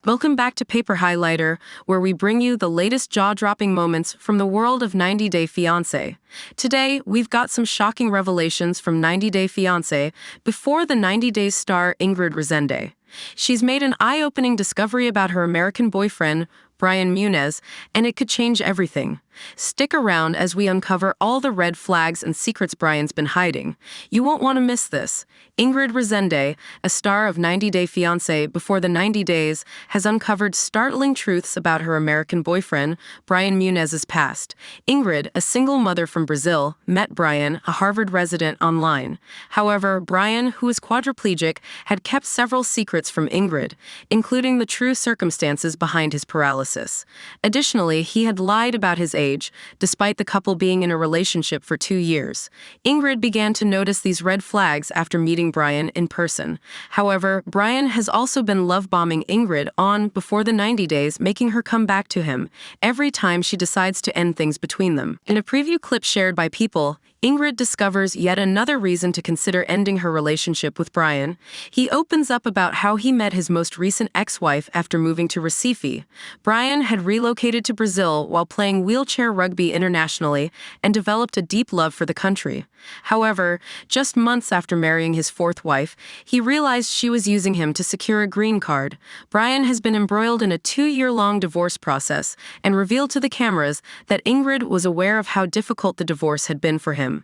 Welcome back to Paper Highlighter, where we bring you the latest jaw-dropping moments from the world of 90 Day Fiancé. Today, we've got some shocking revelations from 90 Day Fiancé before the 90 Days star Ingrid Rezende. She's made an eye-opening discovery about her American boyfriend, Muniz, and it could change everything. Stick around as we uncover all the red flags and secrets Brian's been hiding. You won't want to miss this. Ingrid Rezende, a star of 90 Day Fiancé before the 90 Days, has uncovered startling truths about her American boyfriend, Muniz's past. Ingrid, a single mother from Brazil, met Brian, a Harvard resident, online. However, Brian, who is quadriplegic, had kept several secrets from Ingrid, including the true circumstances behind his paralysis. Additionally, he had lied about his age, despite the couple being in a relationship for 2 years. Ingrid began to notice these red flags after meeting Brian in person. However, Brian has also been love-bombing Ingrid on before the 90 days, making her come back to him every time she decides to end things between them. In a preview clip shared by People, Ingrid discovers yet another reason to consider ending her relationship with Brian. He opens up about how he met his most recent ex-wife after moving to Recife. Brian had relocated to Brazil while playing wheelchair rugby internationally and developed a deep love for the country. However, just months after marrying his fourth wife, he realized she was using him to secure a green card. Brian has been embroiled in a 2-year-long divorce process and revealed to the cameras that Ingrid was aware of how difficult the divorce had been for him.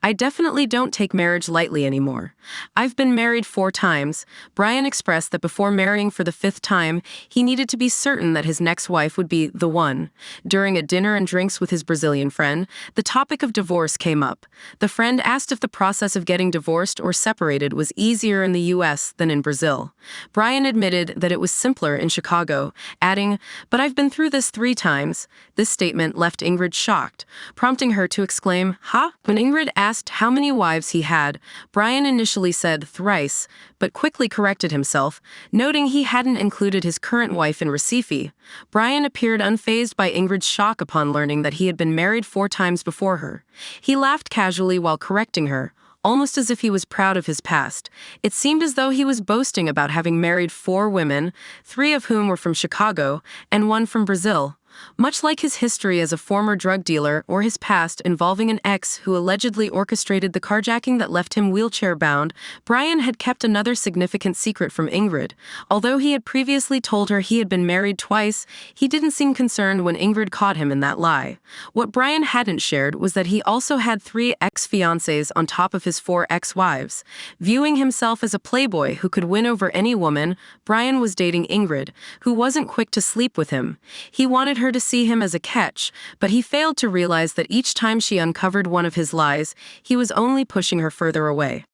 "I definitely don't take marriage lightly anymore. I've been married 4 times. Brian expressed that before marrying for the 5th time, he needed to be certain that his next wife would be the one. During a dinner and drinks with his Brazilian friend, the topic of divorce came up. The friend asked if the process of getting divorced or separated was easier in the U.S. than in Brazil. Brian admitted that it was simpler in Chicago, adding, "But I've been through this 3 times. This statement left Ingrid shocked, prompting her to exclaim, "Huh?" When Ingrid asked how many wives he had, Brian initially said thrice, but quickly corrected himself, noting he hadn't included his current wife in Recife. Brian appeared unfazed by Ingrid's shock upon learning that he had been married 4 times before her. He laughed casually while correcting her, almost as if he was proud of his past. It seemed as though he was boasting about having married 4 women, 3 of whom were from Chicago and 1 from Brazil. Much like his history as a former drug dealer or his past involving an ex who allegedly orchestrated the carjacking that left him wheelchair-bound, Brian had kept another significant secret from Ingrid. Although he had previously told her he had been married twice, he didn't seem concerned when Ingrid caught him in that lie. What Brian hadn't shared was that he also had 3 ex-fiancés on top of his 4 ex-wives. Viewing himself as a playboy who could win over any woman, Brian was dating Ingrid, who wasn't quick to sleep with him. He wanted her to see him as a catch, but he failed to realize that each time she uncovered one of his lies, he was only pushing her further away.